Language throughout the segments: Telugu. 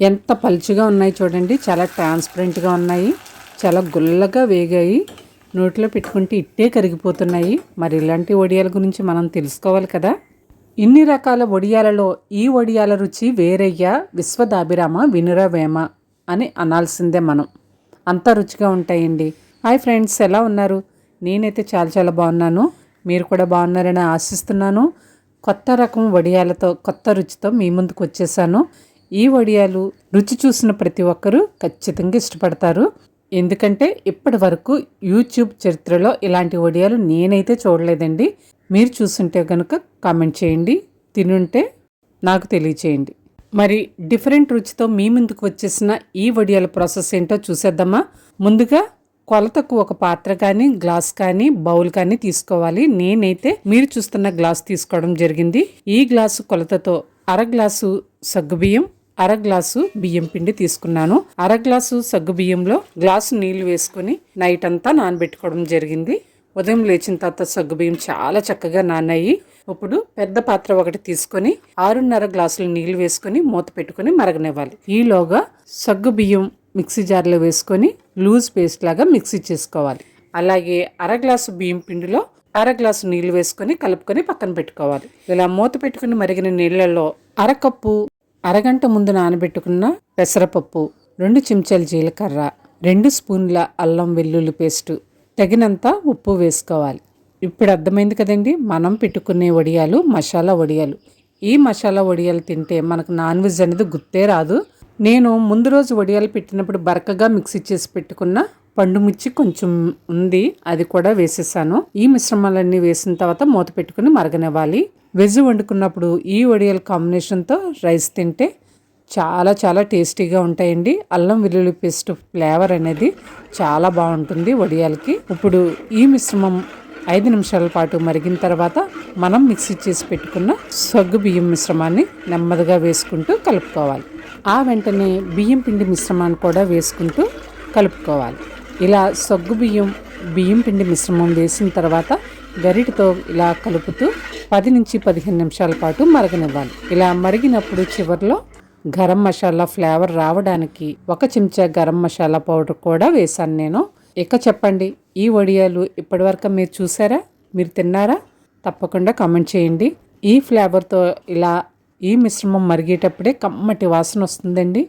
ఎంత పలుచగా ఉన్నాయి చూడండి, చాలా ట్రాన్స్పరెంట్గా ఉన్నాయి, చాలా గుల్లగా వేగాయి, నోట్లో పెట్టుకుంటే ఇట్టే కరిగిపోతున్నాయి. మరి ఇలాంటి వడియాల గురించి మనం తెలుసుకోవాలి కదా. ఇన్ని రకాల వడియాలలో ఈ వడియాల రుచి వేరయ్యా విశ్వదాభిరామ వినురవేమ అని అనాల్సిందే మనం. అంత రుచిగా ఉంటాయండి. హాయ్ ఫ్రెండ్స్, ఎలా ఉన్నారు? నేనైతే చాలా చాలా బాగున్నాను. మీరు కూడా బాగున్నారని ఆశిస్తున్నాను. కొత్త రకం వడియాలతో కొత్త రుచితో మీ ముందుకు వచ్చేసాను. ఈ వడియాలు రుచి చూసిన ప్రతి ఒక్కరూ ఖచ్చితంగా ఇష్టపడతారు. ఎందుకంటే ఇప్పటి వరకు యూట్యూబ్ చరిత్రలో ఇలాంటి వడియాలు నేనైతే చూడలేదండి. మీరు చూస్తుంటే కనుక కామెంట్ చేయండి, తినుంటే నాకు తెలియచేయండి. మరి డిఫరెంట్ రుచితో మీ ముందుకు వచ్చేసిన ఈ వడియాల ప్రాసెస్ ఏంటో చూసేద్దామా. ముందుగా కొలతకు ఒక పాత్ర కానీ గ్లాస్ కానీ బౌల్ కానీ తీసుకోవాలి. నేనైతే మీరు చూస్తున్న గ్లాస్ తీసుకోవడం జరిగింది. ఈ గ్లాసు కొలతతో అర గ్లాసు సగ్గుబియ్యం, అర గ్లాసు బియ్యం పిండి తీసుకున్నాను. అర గ్లాసు సగ్గు బియ్యంలో గ్లాసు నీళ్లు వేసుకుని నైట్ అంతా నానబెట్టుకోవడం జరిగింది. ఉదయం లేచిన తర్వాత సగ్గు బియ్యం చాలా చక్కగా నానాయి. ఇప్పుడు పెద్ద పాత్ర ఒకటి తీసుకొని 6.5 గ్లాసులు నీళ్లు వేసుకొని మూత పెట్టుకుని మరగనివ్వాలి. ఈలోగా సగ్గు బియ్యం మిక్సీ జార్లో వేసుకొని లూజ్ పేస్ట్ లాగా మిక్సీ చేసుకోవాలి. అలాగే అర గ్లాసు బియ్యం పిండిలో అర గ్లాసు నీళ్లు వేసుకొని కలుపుకొని పక్కన పెట్టుకోవాలి. ఇలా మూత పెట్టుకుని మరిగిన నీళ్లలో అరకప్పు అరగంట ముందు నానబెట్టుకున్న పెసరపప్పు, 2 చెంచాల జీలకర్ర, 2 స్పూన్ల అల్లం వెల్లుల్లి పేస్టు, తగినంత ఉప్పు వేసుకోవాలి. ఇప్పుడు అర్థమైంది కదండి, మనం పెట్టుకునే వడియాలు మసాలా వడియాలు. ఈ మసాలా వడియాలు తింటే మనకు నాన్ వెజ్ అనేది గుర్తే రాదు. నేను ముందు రోజు వడియాలు పెట్టినప్పుడు బరకగా మిక్సీ చేసి పెట్టుకున్న పండు మిర్చి కొంచెం ఉంది, అది కూడా వేసేసాను. ఈ మిశ్రమాలన్నీ వేసిన తర్వాత మూత పెట్టుకుని మరగనివ్వాలి. వెజ్ వండుకున్నప్పుడు ఈ వడియాల కాంబినేషన్తో రైస్ తింటే చాలా చాలా టేస్టీగా ఉంటాయండి. అల్లం వెల్లుల్లి పేస్ట్ ఫ్లేవర్ అనేది చాలా బాగుంటుంది వడియాలకి. ఇప్పుడు ఈ మిశ్రమం 5 నిమిషాల పాటు మరిగిన తర్వాత మనం మిక్సీ చేసి పెట్టుకున్న సగ్గు బియ్యం మిశ్రమాన్ని నెమ్మదిగా వేసుకుంటూ కలుపుకోవాలి. ఆ వెంటనే బియ్యం పిండి మిశ్రమాన్ని కూడా వేసుకుంటూ కలుపుకోవాలి. ఇలా సగ్గు బియ్యం పిండి మిశ్రమం వేసిన తర్వాత గరిటతో ఇలా కలుపుతూ 10 నుంచి 15 నిమిషాల పాటు మరగనివ్వాలి. ఇలా మరిగినప్పుడు చివరిలో గరం మసాలా ఫ్లేవర్ రావడానికి 1 చెంచా గరం మసాలా పౌడర్ కూడా వేశాను నేను. ఇక చెప్పండి, ఈ వడియాలు ఇప్పటివరకు మీరు చూసారా, మీరు తిన్నారా? తప్పకుండా కామెంట్ చేయండి. ఈ ఫ్లేవర్తో ఇలా ఈ మిశ్రమం మరిగేటప్పుడే కమ్మటి వాసన వస్తుందండి.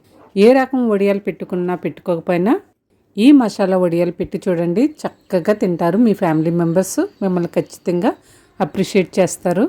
ఏ రకం వడియాలు పెట్టుకున్నా పెట్టుకోకపోయినా ఈ మసాలా వడియాలు పెట్టి చూడండి, చక్కగా తింటారు. మీ ఫ్యామిలీ మెంబర్స్ మిమ్మల్ని ఖచ్చితంగా అప్రిషియేట్ చేస్తారు.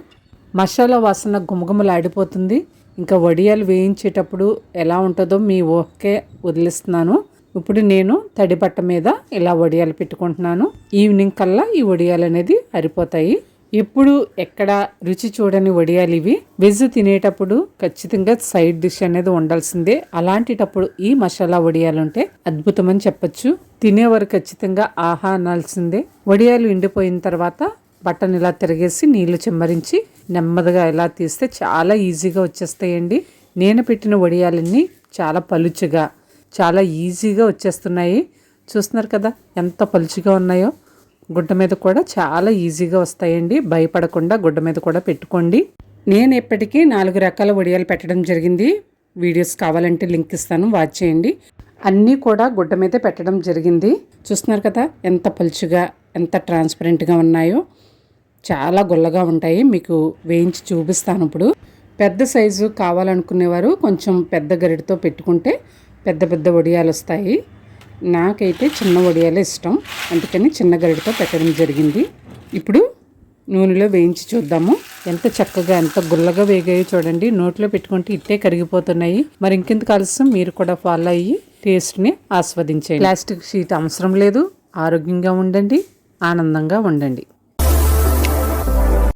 మసాలా వాసన గుమగుమలాడిపోతుంది. ఇంకా వడియాలు వేయించేటప్పుడు ఎలా ఉంటుందో మీ ఊహకే వదిలిస్తున్నాను. ఇప్పుడు నేను తడి బట్ట మీద ఇలా వడియాలు పెట్టుకుంటున్నాను. ఈవినింగ్ కల్లా ఈ వడియాలు అనేది అరిపోతాయి. ఎప్పుడు ఎక్కడ రుచి చూడని వడియాలు ఇవి. వెజ్ తినేటప్పుడు ఖచ్చితంగా సైడ్ డిష్ అనేది ఉండాల్సిందే. అలాంటిటప్పుడు ఈ మసాలా వడియాలు ఉంటే అద్భుతమని చెప్పొచ్చు. తినేవారు ఖచ్చితంగా ఆహా అనాల్సిందే. వడియాలు ఎండిపోయిన తర్వాత బట్టను ఇలా తిరిగేసి నీళ్లు చెమ్మరించి నెమ్మదిగా ఇలా తీస్తే చాలా ఈజీగా వచ్చేస్తాయండి. నేను పెట్టిన వడియాలన్నీ చాలా పలుచగా చాలా ఈజీగా వచ్చేస్తున్నాయి. చూస్తున్నారు కదా ఎంత పలుచగా ఉన్నాయో. గుడ్డ మీద కూడా చాలా ఈజీగా వస్తాయండి. భయపడకుండా గుడ్డ మీద కూడా పెట్టుకోండి. నేను ఎప్పటికీ 4 రకాల వడియాలు పెట్టడం జరిగింది. వీడియోస్ కావాలంటే లింక్ ఇస్తాను, వాచ్ చేయండి. అన్నీ కూడా గుడ్డ మీదే పెట్టడం జరిగింది. చూస్తున్నారు కదా ఎంత పలుచగా ఎంత ట్రాన్స్పరెంట్గా ఉన్నాయో. చాలా గుల్లగా ఉంటాయి. మీకు వేయించి చూపిస్తాను ఇప్పుడు. పెద్ద సైజు కావాలనుకునేవారు కొంచెం పెద్ద గరిటతో పెట్టుకుంటే పెద్ద పెద్ద వడియాలు వస్తాయి. నాకైతే చిన్న వడియాలే ఇష్టం, అందుకని చిన్న గరిటతో పెట్టడం జరిగింది. ఇప్పుడు నూనెలో వేయించి చూద్దాము. ఎంత చక్కగా ఎంత గుల్లగా వేగాయో చూడండి. నోట్లో పెట్టుకుంటే ఇట్టే కరిగిపోతున్నాయి. మరి ఇంకెందుకు ఆలస్యం, మీరు కూడా ఫాలో అయ్యి టేస్ట్ని ఆస్వాదించండి. ప్లాస్టిక్ షీట్ అవసరం లేదు. ఆరోగ్యంగా ఉండండి, ఆనందంగా ఉండండి.